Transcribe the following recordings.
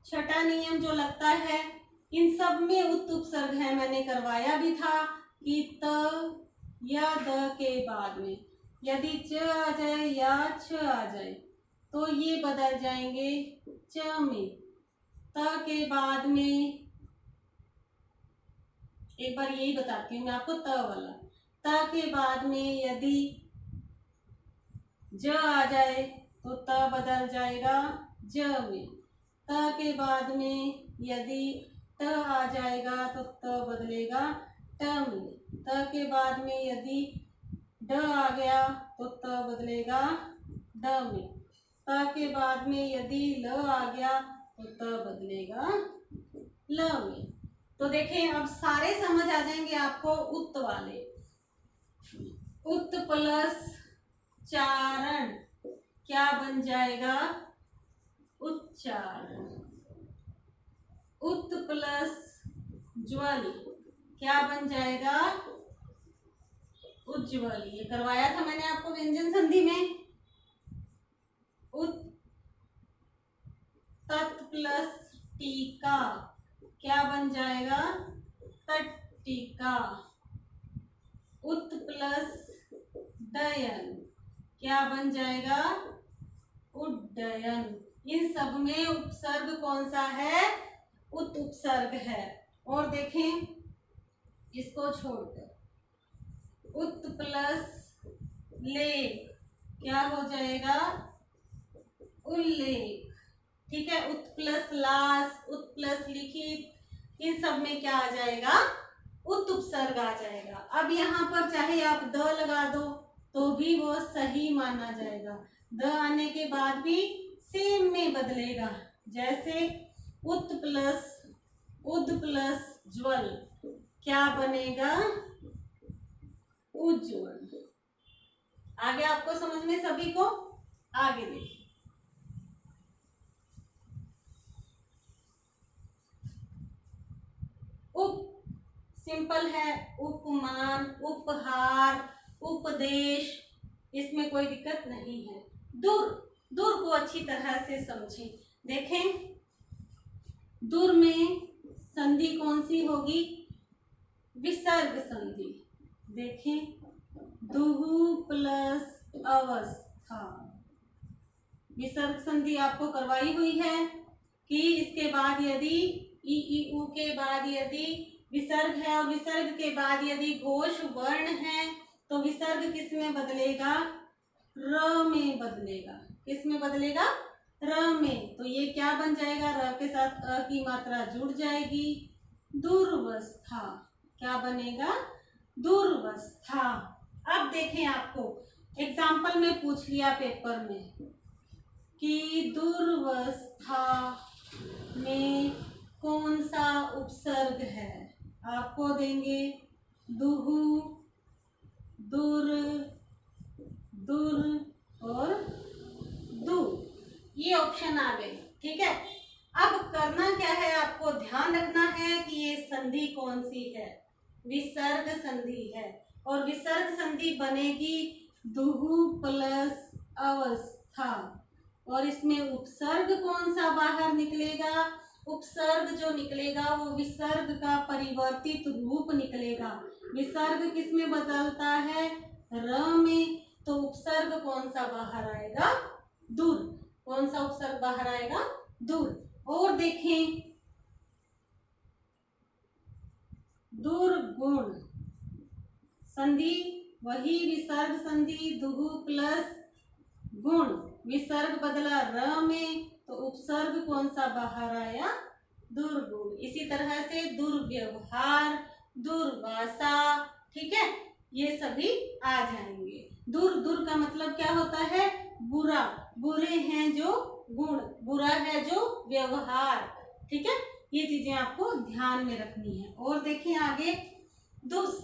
छठा नियम जो लगता है, इन सब में उत उपसर्ग है, मैंने करवाया भी था कि त या द के बाद में यदि च आ जाए या छ आ जाए तो ये बदल जाएंगे च में। त के बाद में एक बार यही बताती हूँ मैं आपको, त वाला, त के बाद में यदि ज आ जाए तो त बदल जाएगा ज में। त के बाद में यदि ट आ जाएगा तो त बदलेगा ट में। त के बाद में यदि ड आ गया तो त बदलेगा ड में। त के बाद में यदि ल आ गया तो त बदलेगा ल में। तो देखें अब सारे समझ आ जाएंगे आपको उत वाले। उत प्लस चारण क्या बन जाएगा? उच्चारण। उत प्लस ज्वल क्या बन जाएगा? उज्ज्वल। ये करवाया था मैंने आपको व्यंजन संधि में। उत तत् प्लस टीका क्या बन जाएगा? तट्टिका। उत प्लस डयन क्या बन जाएगा? उड्डयन। इन सब में उपसर्ग कौन सा है? उत उपसर्ग है। और देखें इसको छोड़कर उत प्लस लेख क्या हो जाएगा? उल्लेख। ठीक है, उत प्लस लास, उत प्लस लिखित, इन सब में क्या आ जाएगा? उत उपसर्ग आ जाएगा। अब यहाँ पर चाहे आप द लगा दो तो भी वो सही माना जाएगा। द आने के बाद भी सेम में बदलेगा। जैसे उत प्लस उद प्लस ज्वल क्या बनेगा? उज्ज्वल। आगे आपको समझ में सभी को? आगे देखिए। उप सिंपल है, उपमान, उपहार, उपदेश, इसमें कोई दिक्कत नहीं है। दूर, दूर को अच्छी तरह से समझें। देखें दूर में संधि कौन सी होगी? विसर्ग संधि। देखें दुहु प्लस अवस्था, विसर्ग संधि आपको करवाई हुई है कि इसके बाद यदि ई ई उ के बाद यदि विसर्ग है और विसर्ग के बाद यदि घोष वर्ण है तो विसर्ग किस में बदलेगा? र में बदलेगा। किस में बदलेगा? र में। तो ये क्या बन जाएगा? र के साथ अ की मात्रा जुड़ जाएगी, दुर्वस्था। क्या बनेगा? दुर्वस्था। अब देखें आपको एग्जाम्पल में पूछ लिया पेपर में कि दुर्वस्था में कौन सा उपसर्ग है? आपको देंगे दुहु, दुर, दुर और दु। ये ऑप्शन आ गए। ठीक है, अब करना क्या है? आपको ध्यान रखना है कि ये संधि कौन सी है? विसर्ग संधि है। और विसर्ग संधि बनेगी दुहु प्लस अवस्था। और इसमें उपसर्ग कौन सा बाहर निकलेगा? उपसर्ग जो निकलेगा वो विसर्ग का परिवर्तित रूप निकलेगा। विसर्ग किस में बदलता है? र में। तो उपसर्ग कौन सा बाहर आएगा? दूर। कौन सा उपसर्ग बाहर आएगा? दूर। और देखें दुर्गुण संधि, वही विसर्ग संधि दुहु प्लस गुण, विसर्ग बदला र में तो उपसर्ग कौन सा बाहर आया? दुर्गुण। इसी तरह से दुर्व्यवहार, दुर्वासा, ठीक है, ये सभी आ जाएंगे। दुर, दुर का मतलब क्या होता है? बुरा, बुरे हैं जो गुण, बुरा है जो व्यवहार। ठीक है, ये चीजें आपको ध्यान में रखनी है। और देखिए आगे दुस,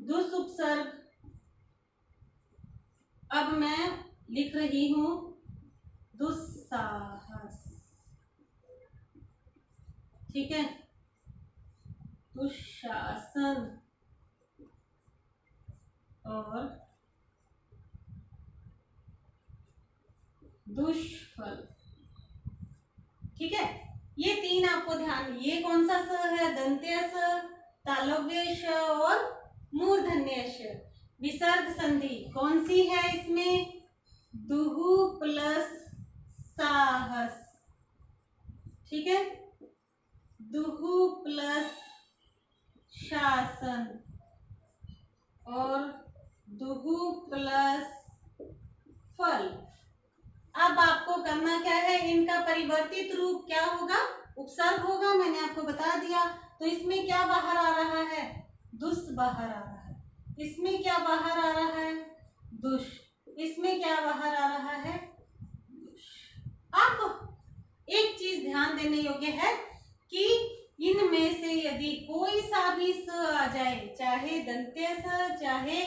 दुस उपसर्ग। अब मैं लिख रही हूं दुस्साहस। ठीक है, दुशासन और दुष्फल। ठीक है, ये तीन आपको ध्यान, ये कौन सा स है? दंत्य स, तालव्य श और मूर्धन्य श। विसर्ग संधि कौन सी है इसमें? दुहु प्लस साहस, ठीक है, दुहु प्लस शासन और दुहु प्लस फल। अब आपको करना क्या है? इनका परिवर्तित रूप क्या होगा? उपसर्ग होगा, मैंने आपको बता दिया। तो इसमें क्या बाहर आ रहा है? दुस बाहर आ रहा है। इसमें क्या बाहर आ रहा है? दुष। इसमें क्या बाहर आ रहा है? दुष। अब एक चीज ध्यान देने योग्य है कि इनमें से यदि कोई सा भी स आ जाए, चाहे दंत्य स, चाहे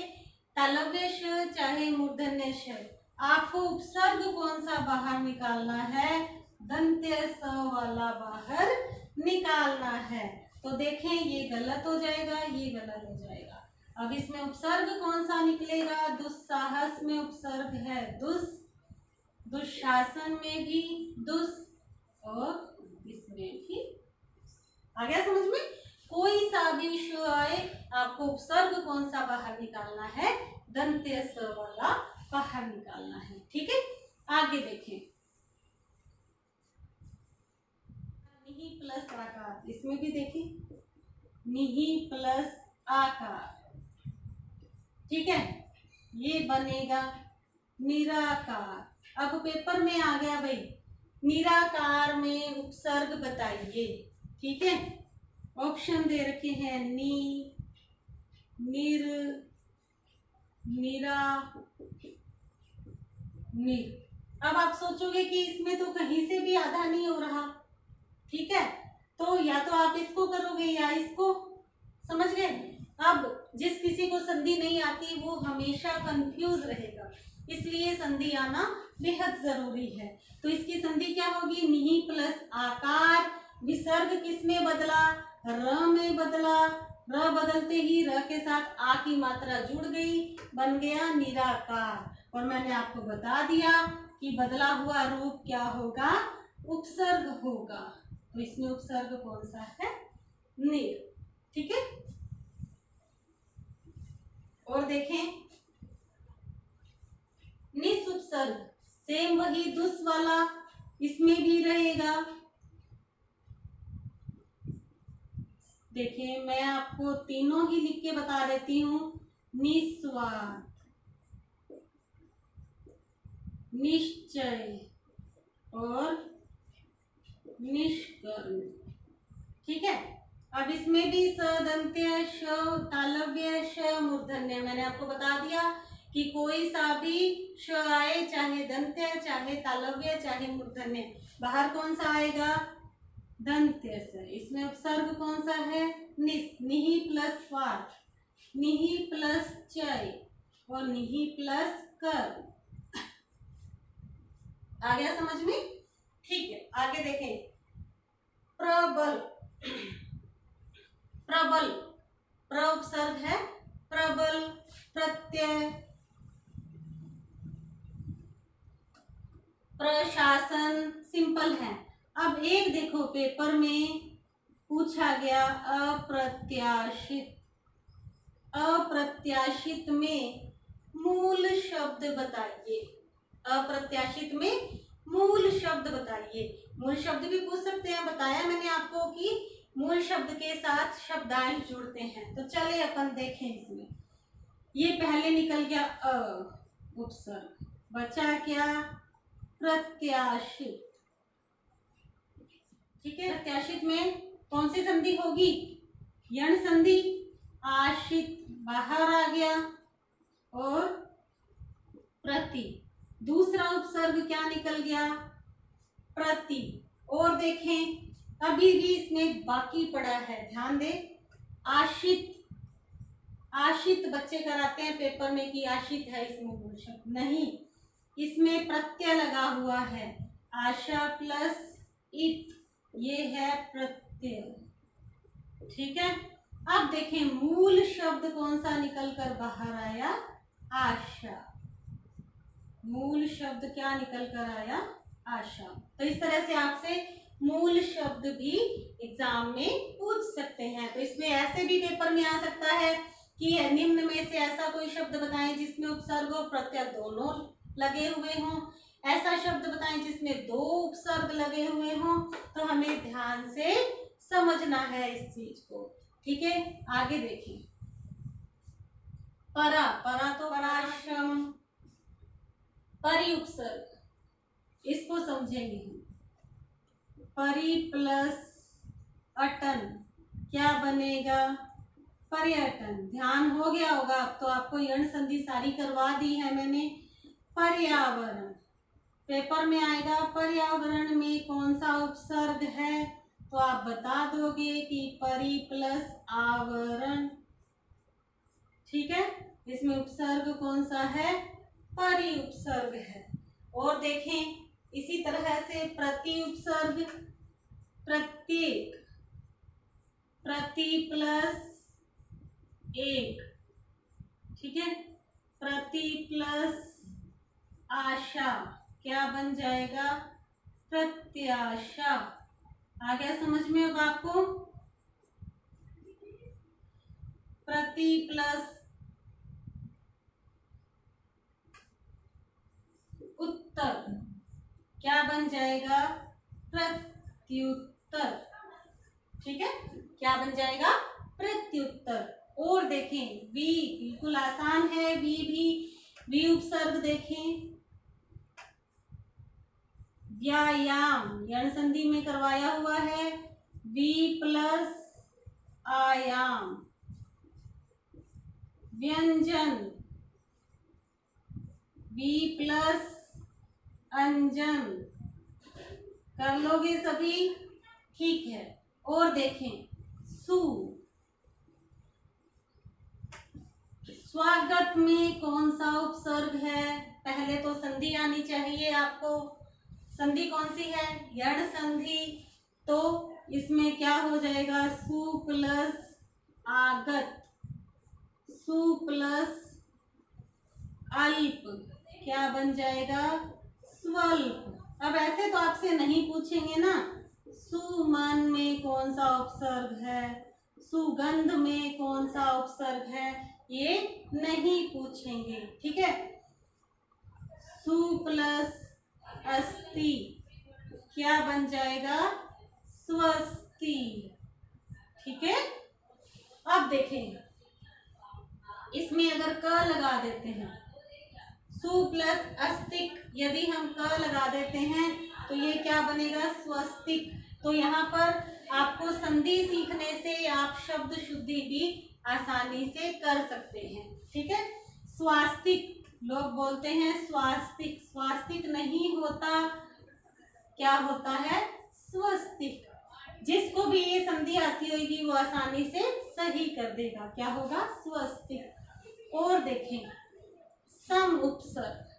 तालव्य श, चाहे मूर्धन्य श, आपको उपसर्ग कौन सा बाहर निकालना है? दंत्य स वाला बाहर निकालना है। तो देखें, ये गलत हो जाएगा, ये गलत हो जाएगा। अब इसमें उपसर्ग कौन सा निकलेगा? दुस्साहस में उपसर्ग है दुस, दुशासन में भी दुस और इसमें भी। आ गया समझ में? कोई सा भी श आए, आपको उपसर्ग कौन सा बाहर निकालना है? दंत्य स वाला बाहर निकालना है। ठीक है, आगे देखें। निहि प्लस आकार, इसमें भी देखें, निहि प्लस आकार, ठीक है, ये बनेगा निराकार। अब पेपर में आ गया भाई, निराकार में उपसर्ग बताइए। ठीक है, ऑप्शन दे रखे हैं नी, निर, निरा, निर। अब आप सोचोगे कि इसमें तो कहीं से भी आधा नहीं हो रहा, ठीक है, तो या तो आप इसको करोगे या इसको, समझ गए? अब जिस किसी को संधि नहीं आती वो हमेशा कंफ्यूज रहेगा, इसलिए संधि आना बेहद जरूरी है। तो इसकी संधि क्या होगी? निहि प्लस आकार, विसर्ग किस में बदला? र में बदला। र बदलते ही र के साथ आ की मात्रा जुड़ गई, बन गया निराकार। और मैंने आपको बता दिया कि बदला हुआ रूप क्या होगा? उपसर्ग होगा। तो इसमें उपसर्ग कौन सा है? निर। ठीक है, और देखें, निस उपसर्ग सेम वही दुस वाला इसमें भी रहेगा। देखिए, मैं आपको तीनों ही लिख के बता देती हूँ। निस्वार्थ, निश्चय और निष्कर्म। ठीक है, अब इसमें भी स, दंत्य, श, तालव्य, श, मूर्धन्य। मैंने आपको बता दिया कि कोई सा भी श आए, चाहे दंत्य, चाहे तालव्य, चाहे मूर्धन्य, बाहर कौन सा आएगा? दंत्य से। इसमें उपसर्ग कौन सा है? निस। निहि प्लस स्वार्थ, निहि प्लस चय और निहि प्लस कर। आ गया समझ में? ठीक है, आगे देखें। प्रबल, प्रबल, प्र उपसर्ग है, प्रबल, प्रत्यय, प्रशासन, सिंपल है। अब एक देखो, पेपर में पूछा गया अप्रत्याशित। अप्रत्याशित में मूल शब्द बताइए। अप्रत्याशित में मूल शब्द बताइए। मूल शब्द भी पूछ सकते हैं, बताया मैंने आपको कि मूल शब्द के साथ शब्दांश जुड़ते हैं। तो चलिए अपन देखें इसमें। ये पहले निकल गया अ उपसर्ग, बचा क्या? प्रत्याशित। ठीक है, प्रत्याशित में कौन सी संधि होगी? यण संधि। आशित बाहर आ गया और प्रति, दूसरा उपसर्ग क्या निकल गया? प्रति। और देखें, अभी भी इसमें बाकी पड़ा है, ध्यान दे। आशित, आशित बच्चे कराते हैं पेपर में कि आशित है इसमें मूल शब्द, नहीं, इसमें प्रत्यय लगा हुआ है। आशा प्लस इत, ये है प्रत्यय। ठीक है, अब देखें मूल शब्द कौन सा निकल कर बाहर आया? आशा। मूल शब्द क्या निकल कर आया? आशा। तो इस तरह से आपसे मूल शब्द भी एग्जाम में पूछ सकते हैं। तो इसमें ऐसे भी पेपर में आ सकता है कि निम्न में से ऐसा कोई शब्द बताएं जिसमें उपसर्ग और प्रत्यय दोनों लगे हुए हों। ऐसा शब्द बताएं जिसमें दो उपसर्ग लगे हुए हों। तो हमें ध्यान से समझना है इस चीज को। ठीक है, आगे देखिए। परा, परा तो पराश्रम, परि उपसर्ग, इसको समझेंगे हम। परि प्लस अटन क्या बनेगा? पर्यटन। ध्यान हो गया होगा अब तो, आपको यण संधि सारी करवा दी है मैंने। पर्यावरण, पेपर में आएगा पर्यावरण में कौन सा उपसर्ग है, तो आप बता दोगे कि परि प्लस आवरण। ठीक है, इसमें उपसर्ग कौन सा है? परि उपसर्ग है। और देखें इसी तरह से प्रति उपसर्ग, प्रत्येक, प्रति प्लस एक। ठीक है, प्रति प्लस आशा क्या बन जाएगा? प्रत्याशा। आ गया समझ में अब आपको? प्रति प्लस उत्तर क्या बन जाएगा? प्रत्युत्तर। ठीक है, क्या बन जाएगा? प्रत्युत्तर। और देखें वी, बिल्कुल आसान है। वी भी, वी उपसर्ग देखें। व्यायाम, यण संधि में करवाया हुआ है। वी प्लस आयाम। व्यंजन, वी प्लस अंजन। कर लोगे सभी? ठीक है। और देखें सु, स्वागत में कौन सा उपसर्ग है? पहले तो संधि आनी चाहिए आपको। संधि कौन सी है? यण संधि। तो इसमें क्या हो जाएगा? सु प्लस आगत, सु प्लस अल्प क्या बन जाएगा? स्वल्प। अब ऐसे तो आपसे नहीं पूछेंगे ना, सुमन में कौन सा उपसर्ग है, सुगंध में कौन सा उपसर्ग है, ये नहीं पूछेंगे। ठीक है, सु प्लस अस्ति क्या बन जाएगा? स्वस्ति। ठीक है, अब देखें इसमें अगर क लगा देते हैं, सु प्लस अस्तिक, यदि हम क लगा देते हैं तो ये क्या बनेगा? स्वस्तिक। तो यहाँ पर आपको संधि सीखने से आप शब्द शुद्धि भी आसानी से कर सकते हैं। ठीक है, स्वास्तिक लोग बोलते हैं स्वास्तिक, स्वास्तिक नहीं होता, क्या होता है? स्वस्तिक। जिसको भी ये संधि आती होगी वो आसानी से सही कर देगा, क्या होगा? स्वस्तिक। और देखें सम उपसर्ग,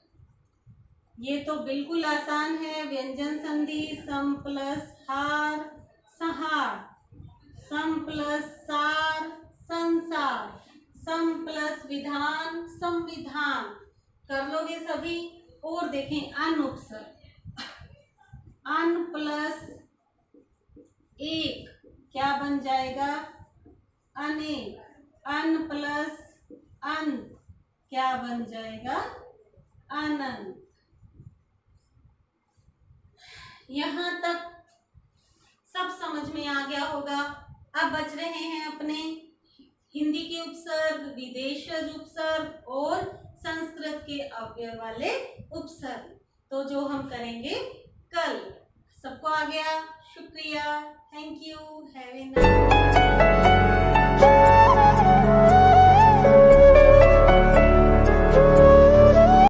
ये तो बिल्कुल आसान है। व्यंजन संधि, सम प्लस हार, सहार, सम प्लस सार, संसार, सम प्लस विधान, संविधान। कर लोगे सभी? और देखें अन उपसर्ग, अन प्लस एक क्या बन जाएगा? अनेक, अन प्लस अंत क्या बन जाएगा? अनंत। यहाँ तक सब समझ में आ गया होगा। अब बच रहे हैं अपने हिंदी के उपसर्ग, विदेशज उपसर्ग और संस्कृत के अव्यय वाले उपसर्ग, तो जो हम करेंगे कल। सबको आ गया? शुक्रिया, thank you, have a nice